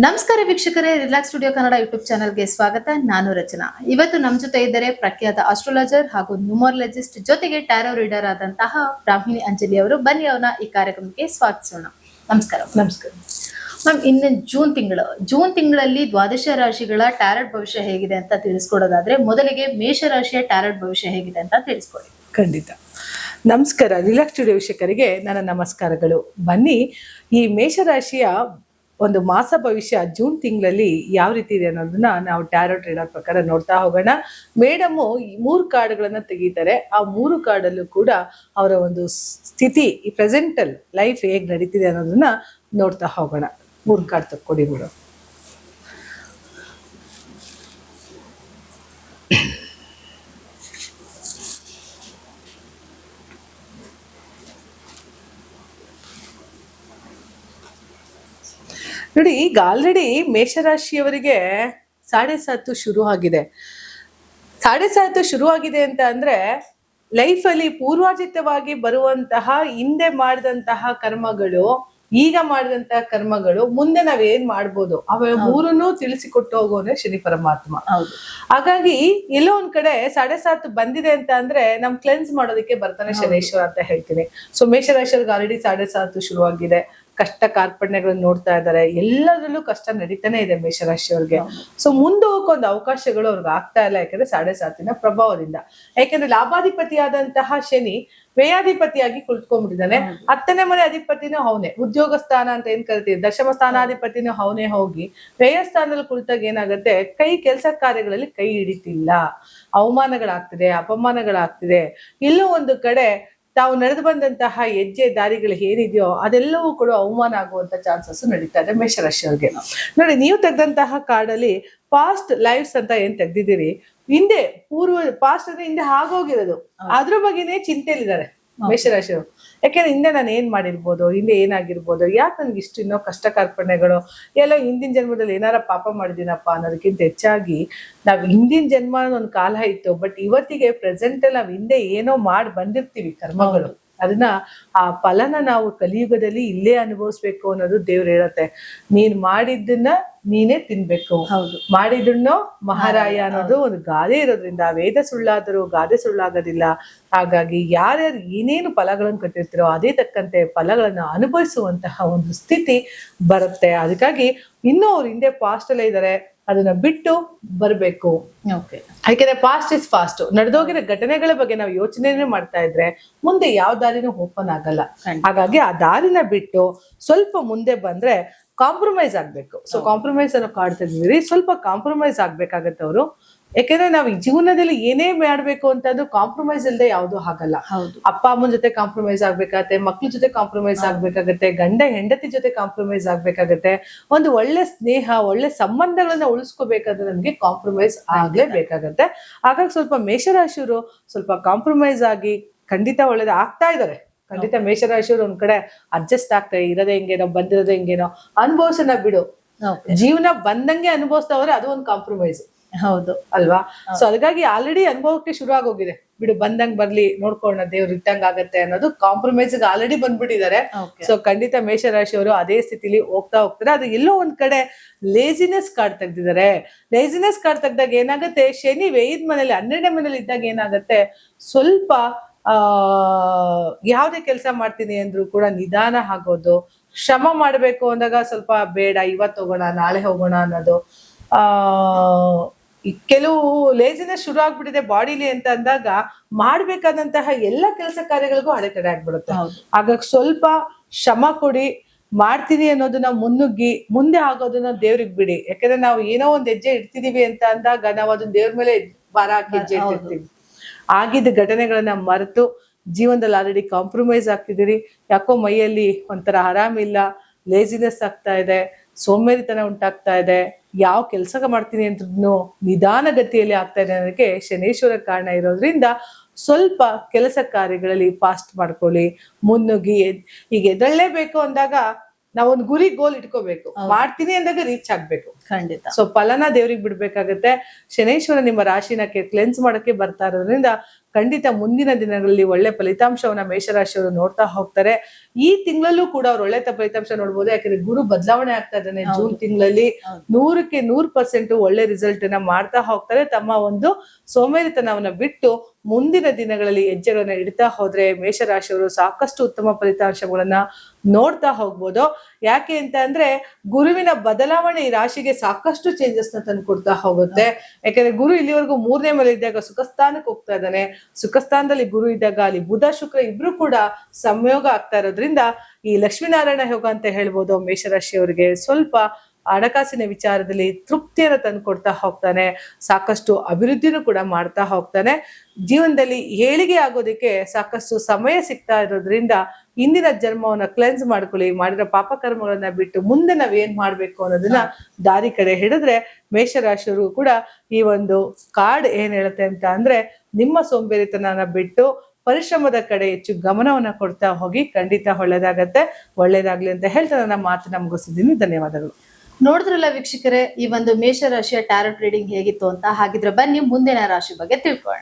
ನಮಸ್ಕಾರ ವೀಕ್ಷಕರೇ, relax studio Kannada YouTube ಚಾನೆಲ್ಗೆ ಸ್ವಾಗತ. ನಾನು ರಚನಾ. ಇವತ್ತು ನಮ್ಮ ಜೊತೆ ಇದ್ದಾರೆ ಪ್ರಖ್ಯಾತ ಆಸ್ಟ್ರಾಲಜರ್ ಹಾಗೂ ನ್ಯೂಮರಾಲಜಿಸ್ಟ್ ಜೊತೆಗೆ ಟ್ಯಾರೋ ರೀಡರ್ ಆದಂತಹ ಬ್ರಾಹ್ಮಿಣಿ ಅಂಜಲಿ ಅವರು. ಬನ್ನಿ ಅವನ ಈ ಕಾರ್ಯಕ್ರಮಕ್ಕೆ ಸ್ವಾಗತಿಸೋಣ. ನಮಸ್ಕಾರ. ನಮಸ್ಕಾರ ಮ್ಯಾಮ್, ಇನ್ನು ಜೂನ್ ತಿಂಗಳಲ್ಲಿ ದ್ವಾದಶ ರಾಶಿಗಳ ಟ್ಯಾರೆಟ್ ಭವಿಷ್ಯ ಹೇಗಿದೆ ಅಂತ ತಿಳಿಸ್ಕೊಡೋದಾದ್ರೆ, ಮೊದಲಿಗೆ ಮೇಷರಾಶಿಯ ಟ್ಯಾರೆಟ್ ಭವಿಷ್ಯ ಹೇಗಿದೆ ಅಂತ ತಿಳಿಸ್ಕೊಡಿ. ಖಂಡಿತ. ನಮಸ್ಕಾರ. ರಿಲ್ಯಾಕ್ಸ್ ಸ್ಟುಡಿಯೋ ವೀಕ್ಷಕರಿಗೆ ನನ್ನ ನಮಸ್ಕಾರಗಳು. ಬನ್ನಿ, ಈ ಮೇಷರಾಶಿಯ ಒಂದು ಮಾಸ ಭವಿಷ್ಯ ಜೂನ್ ತಿಂಗಳಲ್ಲಿ ಯಾವ ರೀತಿ ಇದೆ ಅನ್ನೋದನ್ನ ನಾವು ಟ್ಯಾರೋಟ್ ರೀಡರ್ ಪ್ರಕಾರ ನೋಡ್ತಾ ಹೋಗೋಣ. ಮೇಡಮು 3 ಕಾರ್ಡ್ಗಳನ್ನ ತೆಗೀತಾರೆ. ಆ 3 ಕಾರ್ಡಲ್ಲೂ ಕೂಡ ಅವರ ಒಂದು ಸ್ಥಿತಿ, ಈ ಪ್ರೆಸೆಂಟಲ್ ಲೈಫ್ ಹೇಗೆ ನಡೀತಿದೆ ಅನ್ನೋದನ್ನ ನೋಡ್ತಾ ಹೋಗೋಣ. 3 ಕಾರ್ಡ್ ತಕ್ಕೊಡಿ ಮೇಡಮ್. ನೋಡಿ, ಈಗ ಆಲ್ರೆಡಿ ಮೇಷರಾಶಿಯವರಿಗೆ 7.5 ಶುರು ಆಗಿದೆ. 7.5 ಶುರು ಆಗಿದೆ ಅಂತ ಅಂದ್ರೆ ಲೈಫಲ್ಲಿ ಪೂರ್ವಾಜಿತವಾಗಿ ಬರುವಂತಹ ಹಿಂದೆ ಮಾಡಿದಂತಹ ಕರ್ಮಗಳು, ಈಗ ಮಾಡಿದಂತಹ ಕರ್ಮಗಳು, ಮುಂದೆ ನಾವೇನ್ ಮಾಡ್ಬೋದು ಅವ 3 ತಿಳಿಸಿಕೊಟ್ಟು ಹೋಗೋನೆ ಶನಿ ಪರಮಾತ್ಮ. ಹಾಗಾಗಿ ಎಲ್ಲೋ ಒಂದ್ ಕಡೆ 7.5 ಬಂದಿದೆ ಅಂತ ಅಂದ್ರೆ ನಮ್ ಕ್ಲೆನ್ಸ್ ಮಾಡೋದಕ್ಕೆ ಬರ್ತಾನೆ ಶನೇಶ್ವರ ಅಂತ ಹೇಳ್ತೀನಿ. ಸೊ ಮೇಷರಾಶಿಯವ್ರಿಗೆ ಆಲ್ರೆಡಿ 7.5 ಶುರುವಾಗಿದೆ. ಕಷ್ಟ ಕಾರ್ಪಣ್ಯಗಳನ್ನ ನೋಡ್ತಾ ಇದ್ದಾರೆ. ಎಲ್ಲದರಲ್ಲೂ ಕಷ್ಟ ನಡೀತಾನೆ ಇದೆ ಮೇಷರಾಶಿಯವ್ರಿಗೆ. ಸೊ ಮುಂದೆ ಹೋಗೋಕೊಂದು ಅವಕಾಶಗಳು ಅವ್ರಿಗೆ ಆಗ್ತಾ ಇಲ್ಲ. ಯಾಕಂದ್ರೆ 7.5 ಪ್ರಭಾವದಿಂದ. ಯಾಕಂದ್ರೆ ಲಾಭಾಧಿಪತಿಯಾದಂತಹ ಶನಿ ವ್ಯಯಾಧಿಪತಿಯಾಗಿ ಕುಳಿತುಕೊಂಡ್ಬಿಟ್ಟಿದ್ದಾನೆ. 10ನೇ ಮನೆ ಅಧಿಪತಿನೂ ಅವನೇ, ಉದ್ಯೋಗ ಸ್ಥಾನ ಅಂತ ಏನ್ ಕರಿತೀವಿ, ದಶಮ ಸ್ಥಾನಾಧಿಪತಿನೂ ಅವನೇ ಹೋಗಿ ವ್ಯಯ ಸ್ಥಾನದಲ್ಲಿ ಕುಳಿತಾಗ ಏನಾಗುತ್ತೆ, ಕೆಲಸ ಕಾರ್ಯಗಳಲ್ಲಿ ಕೈ ಹಿಡಿತಿಲ್ಲ, ಅವಮಾನಗಳಾಗ್ತಿದೆ, ಅಪಮಾನಗಳಾಗ್ತಿದೆ. ಎಲ್ಲೋ ಒಂದು ಕಡೆ ತಾವು ನಡೆದು ಬಂದಂತಹ ಹೆಜ್ಜೆ ದಾರಿಗಳು ಏನಿದೆಯೋ ಅದೆಲ್ಲವೂ ಕೂಡ ಅವಮಾನ ಆಗುವಂತ ಚಾನ್ಸಸ್ ನಡೀತಾ ಇದೆ ಮೇಷರಾಶಿಯವ್ರಿಗೆ. ನೋಡಿ, ನೀವು ತೆಗೆದಂತಹ ಕಾರ್ಡಲ್ಲಿ ಪಾಸ್ಟ್ ಲೈಫ್ಸ್ ಅಂತ ಏನ್ ತೆಗ್ದಿದ್ದೀರಿ, ಹಿಂದೆ ಪಾಸ್ಟ್ ಅಂದ್ರೆ ಹಿಂದೆ ಆಗೋಗಿರೋದು, ಅದ್ರ ಬಗ್ಗೆನೇ ಚಿಂತೆಯಲ್ಲಿದ್ದಾರೆ ಮೇಷರಾಶಿಯವರು. ಯಾಕೆಂದ್ರೆ ಹಿಂದೆ ನಾನು ಏನ್ ಮಾಡಿರ್ಬೋದು, ಹಿಂದೆ ಏನಾಗಿರ್ಬೋದು, ಯಾಕೆ ನನ್ಗೆ ಇಷ್ಟು ಇನ್ನೂ ಕಷ್ಟ ಕಾರ್ಪಣ್ಯಗಳು, ಎಲ್ಲೋ ಹಿಂದಿನ ಜನ್ಮದಲ್ಲಿ ಏನಾರ ಪಾಪ ಮಾಡಿದೀನಪ್ಪ ಅನ್ನೋದಕ್ಕಿಂತ ಹೆಚ್ಚಾಗಿ ನಾವ್ ಹಿಂದಿನ ಜನ್ಮ ಒಂದು ಕಾಲ ಇತ್ತು, ಬಟ್ ಇವತ್ತಿಗೆ ಪ್ರೆಸೆಂಟ್ ಅಲ್ಲಿ ನಾವ್ ಹಿಂದೆ ಏನೋ ಮಾಡಿ ಬಂದಿರ್ತೀವಿ ಕರ್ಮಗಳು, ಅದನ್ನ ಆ ಫಲನ ನಾವು ಕಲಿಯುಗದಲ್ಲಿ ಇಲ್ಲೇ ಅನುಭವಿಸ್ಬೇಕು ಅನ್ನೋದು ದೇವ್ರು ಹೇಳತ್ತೆ. ನೀನ್ ಮಾಡಿದ್ದನ್ನ ನೀನೇ ತಿನ್ಬೇಕು, ಮಾಡಿದನ್ನೋ ಮಹಾರಾಯ ಅನ್ನೋದು ಒಂದು ಗಾದೆ ಇರೋದ್ರಿಂದ ವೇದ ಸುಳ್ಳಾದರೂ ಗಾದೆ ಸುಳ್ಳಾಗೋದಿಲ್ಲ. ಹಾಗಾಗಿ ಯಾರ್ಯಾರು ಏನೇನು ಫಲಗಳನ್ನು ಕಟ್ಟಿರ್ತೀರೋ ಅದೇ ತಕ್ಕಂತೆ ಫಲಗಳನ್ನ ಅನುಭವಿಸುವಂತಹ ಒಂದು ಸ್ಥಿತಿ ಬರುತ್ತೆ. ಅದಕ್ಕಾಗಿ ಇನ್ನೂ ಅವ್ರು ಹಿಂದೆ ಪಾಸ್ಟ್ ಅಲ್ಲೇ ಇದ್ದಾರೆ, ಅದನ್ನ ಬಿಟ್ಟು ಬರ್ಬೇಕು. ಯಾಕೆಂದ್ರೆ ಪಾಸ್ಟ್ ಇಸ್ ಫಾಸ್ಟ್. ನಡೆದೋಗಿರೋ ಘಟನೆಗಳ ಬಗ್ಗೆ ನಾವು ಯೋಚನೆ ಮಾಡ್ತಾ ಇದ್ರೆ ಮುಂದೆ ಯಾವ ದಾರಿನೂ ಓಪನ್ ಆಗಲ್ಲ. ಹಾಗಾಗಿ ಆ ದಾರಿನ ಬಿಟ್ಟು ಸ್ವಲ್ಪ ಮುಂದೆ ಬಂದ್ರೆ ಕಾಂಪ್ರಮೈಸ್ ಆಗ್ಬೇಕು. ಸೊ ಕಾಂಪ್ರಮೈಸ್ ಅನ್ನೋ ಕಾಡ್ತಾ ಇದ್ದೀರಿ, ಸ್ವಲ್ಪ ಕಾಂಪ್ರಮೈಸ್ ಆಗ್ಬೇಕಾಗತ್ತೆ ಅವರು. ಯಾಕೆಂದ್ರೆ ನಾವು ಈ ಜೀವನದಲ್ಲಿ ಏನೇ ಮಾಡ್ಬೇಕು ಅಂತಂದು ಕಾಂಪ್ರಮೈಸ್ ಇಲ್ಲದೆ ಯಾವ್ದು ಆಗಲ್ಲ. ಅಪ್ಪ ಅಮ್ಮನ ಜೊತೆ ಕಾಂಪ್ರಮೈಸ್ ಆಗ್ಬೇಕಾಗತ್ತೆ, ಮಕ್ಳ ಜೊತೆ ಕಾಂಪ್ರಮೈಸ್ ಆಗ್ಬೇಕಾಗತ್ತೆ, ಗಂಡ ಹೆಂಡತಿ ಜೊತೆ ಕಾಂಪ್ರಮೈಸ್ ಆಗ್ಬೇಕಾಗತ್ತೆ. ಒಂದು ಒಳ್ಳೆ ಸ್ನೇಹ, ಒಳ್ಳೆ ಸಂಬಂಧಗಳನ್ನ ಉಳಿಸ್ಕೋಬೇಕಾದ್ರೆ ನಮ್ಗೆ ಕಾಂಪ್ರಮೈಸ್ ಆಗ್ಲೇಬೇಕಾಗತ್ತೆ. ಹಾಗಾಗಿ ಸ್ವಲ್ಪ ಮೇಷರಾಶಿಯವರು ಸ್ವಲ್ಪ ಕಾಂಪ್ರಮೈಸ್ ಆಗಿ ಖಂಡಿತ ಒಳ್ಳೇದು ಆಗ್ತಾ ಇದಾರೆ. ಖಂಡಿತ ಮೇಷರಾಶಿಯವರು ಒಂದ್ ಕಡೆ ಅಡ್ಜಸ್ಟ್ ಆಗ್ತಾರೆ. ಇರೋದೇ ಹೆಂಗೇನೋ, ಬಂದಿರೋದೇ ಹೆಂಗೇನೋ, ಅನುಭವಿಸೋಣ ಬಿಡು, ಜೀವನ ಬಂದಂಗೆ ಅನುಭವಿಸ್ತವ್ರೆ, ಅದು ಒಂದು ಕಾಂಪ್ರಮೈಸ್. ಹೌದು ಅಲ್ವಾ? ಸೊ ಅದಕ್ಕಾಗಿ ಆಲ್ರೆಡಿ ಅನುಭವಕ್ಕೆ ಶುರು ಆಗೋಗಿದೆ. ಬಿಡು, ಬಂದಂಗ್ ಬರ್ಲಿ, ನೋಡ್ಕೊಳ್ಳೋಣ, ದೇವ್ರು ಇಟ್ಟಂಗ್ ಆಗತ್ತೆ ಅನ್ನೋದು ಕಾಂಪ್ರಮೈಸ್ ಆಲ್ರೆಡಿ ಬಂದ್ಬಿಟ್ಟಿದ್ದಾರೆ. ಸೊ ಖಂಡಿತ ಮೇಷರಾಶಿಯವರು ಅದೇ ಸ್ಥಿತಿಲಿ ಹೋಗ್ತಾರೆ. ಅದು ಎಲ್ಲೋ ಒಂದ್ ಕಡೆ ಲೇಸಿನೆಸ್ ಕಾರ್ಡ್ ತೆಗ್ದಿದ್ದಾರೆ. ಲೇಸಿನೆಸ್ ಕಾರ್ಡ್ ತೆಗ್ದಾಗ ಏನಾಗತ್ತೆ, ಶನಿ ವ್ಯಯದ ಮನೇಲಿ 12ನೇ ಮನೇಲಿ ಇದ್ದಾಗ ಏನಾಗತ್ತೆ, ಸ್ವಲ್ಪ ಯಾವ್ದೇ ಕೆಲಸ ಮಾಡ್ತೀನಿ ಅಂದ್ರು ಕೂಡ ನಿಧಾನ ಆಗೋದು, ಶ್ರಮ ಮಾಡ್ಬೇಕು ಅಂದಾಗ ಸ್ವಲ್ಪ ಬೇಡ, ಇವತ್ತು ಹೋಗೋಣ ನಾಳೆ ಹೋಗೋಣ ಅನ್ನೋದು, ಕೆಲವು ಲೇಸಿನೆಸ್ ಶುರು ಆಗ್ಬಿಟ್ಟಿದೆ ಬಾಡಿಲಿ ಅಂತ ಅಂದಾಗ ಮಾಡ್ಬೇಕಾದಂತಹ ಎಲ್ಲ ಕೆಲಸ ಕಾರ್ಯಗಳಿಗೂ ಅಡೆತಡೆ ಆಗ್ಬಿಡುತ್ತೆ. ಹಾಗಾಗಿ ಸ್ವಲ್ಪ ಶ್ರಮ ಕೊಡಿ, ಮಾಡ್ತೀನಿ ಅನ್ನೋದನ್ನ ಮುನ್ನುಗ್ಗಿ ಮುಂದೆ ಆಗೋದನ್ನ ದೇವ್ರಿಗೆ ಬಿಡಿ. ಯಾಕಂದ್ರೆ ನಾವು ಏನೋ ಒಂದ್ ಹೆಜ್ಜೆ ಇಡ್ತಿದೀವಿ ಅಂತ ಅಂದಾಗ ನಾವು ಅದನ್ನ ದೇವ್ರ ಮೇಲೆ ಭಾರ ಹಾಕಿ ಹೆಜ್ಜೆ ಇಟ್ಟಿರ್ತೀವಿ. ಆಗಿದ್ದ ಘಟನೆಗಳನ್ನ ಮರೆತು ಜೀವನದಲ್ಲಿ ಆಲ್ರೆಡಿ ಕಾಂಪ್ರಮೈಸ್ ಆಗ್ತಿದ್ದೀರಿ. ಯಾಕೋ ಮೈಯಲ್ಲಿ ಒಂಥರ ಆರಾಮಿಲ್ಲ, ಲೇಸಿನೆಸ್ ಆಗ್ತಾ ಇದೆ, ಸೋಂಬೇರಿತನ ಉಂಟಾಗ್ತಾ ಇದೆ, ಯಾವ ಕೆಲಸ ಮಾಡ್ತೀನಿ ಅಂದ್ರೂ ನಿಧಾನ ಗತಿಯಲ್ಲಿ ಆಗ್ತಾ ಇದೆ ಅನ್ನೋದಕ್ಕೆ ಶನೇಶ್ವರ ಕಾರಣ ಇರೋದ್ರಿಂದ ಸ್ವಲ್ಪ ಕೆಲಸ ಕಾರ್ಯಗಳಲ್ಲಿ ಫಾಸ್ಟ್ ಮಾಡ್ಕೊಳ್ಳಿ, ಮುನ್ನುಗ್ಗಿ. ಈಗ ಎದಳ್ಳೇಬೇಕು ಅಂದಾಗ ನಾವೊಂದು ಗುರಿ ಗೋಲ್ ಇಟ್ಕೋಬೇಕು, ಮಾಡ್ತೀನಿ ಅಂದಾಗ ರೀಚ್ ಆಗ್ಬೇಕು ಖಂಡಿತ. ಸೊ ಫಲನ ದೇವ್ರಿಗೆ ಬಿಡ್ಬೇಕಾಗತ್ತೆ. ಶನೇಶ್ವರ ನಿಮ್ಮ ರಾಶಿನ ಕ್ಲೆನ್ಸ್ ಮಾಡಕ್ಕೆ ಬರ್ತಾ ಇರೋದ್ರಿಂದ ಖಂಡಿತ ಮುಂದಿನ ದಿನಗಳಲ್ಲಿ ಒಳ್ಳೆ ಫಲಿತಾಂಶವನ್ನ ಮೇಷರಾಶಿಯವರು ನೋಡ್ತಾ ಹೋಗ್ತಾರೆ. ಈ ತಿಂಗಳಲ್ಲೂ ಕೂಡ ಅವ್ರು ಒಳ್ಳೆ ಫಲಿತಾಂಶ ನೋಡ್ಬೋದು. ಯಾಕಂದ್ರೆ ಗುರು ಬದಲಾವಣೆ ಆಗ್ತಾ ಇದ್ದಾನೆ. ಜೂನ್ ತಿಂಗಳಲ್ಲಿ 100% ಒಳ್ಳೆ ರಿಸಲ್ಟ್ ನ ಮಾಡ್ತಾ ಹೋಗ್ತಾರೆ. ತಮ್ಮ ಒಂದು ಸೋಮೇರಿತನವನ್ನ ಬಿಟ್ಟು ಮುಂದಿನ ದಿನಗಳಲ್ಲಿ ಹೆಜ್ಜೆಗಳನ್ನ ಇಡ್ತಾ ಹೋದ್ರೆ ಮೇಷರಾಶಿಯವರು ಸಾಕಷ್ಟು ಉತ್ತಮ ಫಲಿತಾಂಶಗಳನ್ನ ನೋಡ್ತಾ ಹೋಗ್ಬೋದು. ಯಾಕೆ ಅಂತ ಅಂದ್ರೆ ಗುರುವಿನ ಬದಲಾವಣೆ ಈ ರಾಶಿಗೆ ಸಾಕಷ್ಟು ಚೇಂಜಸ್ ನ ತಂದು ಕೊಡ್ತಾ ಹೋಗುತ್ತೆ. ಯಾಕಂದ್ರೆ ಗುರು ಇಲ್ಲಿವರೆಗೂ 3ನೇ ಮನೆ ಇದ್ದಾಗ ಸುಖಸ್ಥಾನಕ್ಕೆ ಹೋಗ್ತಾ ಇದ್ದಾನೆ. ಸುಖಸ್ಥಾನದಲ್ಲಿ ಗುರು ಇದ್ದಾಗ ಅಲ್ಲಿ ಬುಧ ಶುಕ್ರ ಇಬ್ರು ಕೂಡ ಸಂಯೋಗ ಆಗ್ತಾ ಇರೋದ್ರಿಂದ ಈ ಲಕ್ಷ್ಮೀನಾರಾಯಣ ಯೋಗ ಅಂತ ಹೇಳ್ಬೋದು. ಮೇಷರಾಶಿಯವರಿಗೆ ಸ್ವಲ್ಪ ಹಣಕಾಸಿನ ವಿಚಾರದಲ್ಲಿ ತೃಪ್ತಿಯನ್ನು ತಂದು ಕೊಡ್ತಾ ಹೋಗ್ತಾನೆ. ಸಾಕಷ್ಟು ಅಭಿವೃದ್ಧಿನೂ ಕೂಡ ಮಾಡ್ತಾ ಹೋಗ್ತಾನೆ. ಜೀವನದಲ್ಲಿ ಏಳಿಗೆ ಆಗೋದಕ್ಕೆ ಸಾಕಷ್ಟು ಸಮಯ ಸಿಗ್ತಾ ಇರೋದ್ರಿಂದ ಇಂದಿನ ಜನ್ಮವನ್ನ ಕ್ಲೆನ್ಸ್ ಮಾಡ್ಕೊಳ್ಳಿ. ಮಾಡಿರೋ ಪಾಪಕರ್ಮಗಳನ್ನ ಬಿಟ್ಟು ಮುಂದೆ ನಾವ್ ಏನ್ ಮಾಡ್ಬೇಕು ಅನ್ನೋದನ್ನ ದಾರಿ ಕಡೆ ಹಿಡಿದ್ರೆ ಮೇಷರಾಶಿಯವರು ಕೂಡ ಈ ಒಂದು ಕಾರ್ಡ್ ಏನ್ ಹೇಳುತ್ತೆ ಅಂತ ಅಂದ್ರೆ ನಿಮ್ಮ ಸೋಂಬೇರಿತನನ ಬಿಟ್ಟು ಪರಿಶ್ರಮದ ಕಡೆ ಹೆಚ್ಚು ಗಮನವನ್ನ ಕೊಡ್ತಾ ಹೋಗಿ. ಖಂಡಿತ ಒಳ್ಳೇದಾಗತ್ತೆ. ಒಳ್ಳೇದಾಗ್ಲಿ ಅಂತ ಹೇಳ್ತಾ ನನ್ನ ಮಾತನ್ನ ಮುಗಿಸಿದ್ದೀನಿ. ಧನ್ಯವಾದಗಳು. ನೋಡಿದ್ರಲ್ಲ ವೀಕ್ಷಕರೇ, ಈ ಒಂದು ಮೇಷರಾಶಿಯ ಟ್ಯಾರೋ ಟ್ರೇಡಿಂಗ್ ಹೇಗಿತ್ತು ಅಂತ. ಹಾಗಿದ್ರೆ ಬನ್ನಿ ಮುಂದಿನ ರಾಶಿ ಬಗ್ಗೆ ತಿಳ್ಕೊಳ್ಳೋಣ.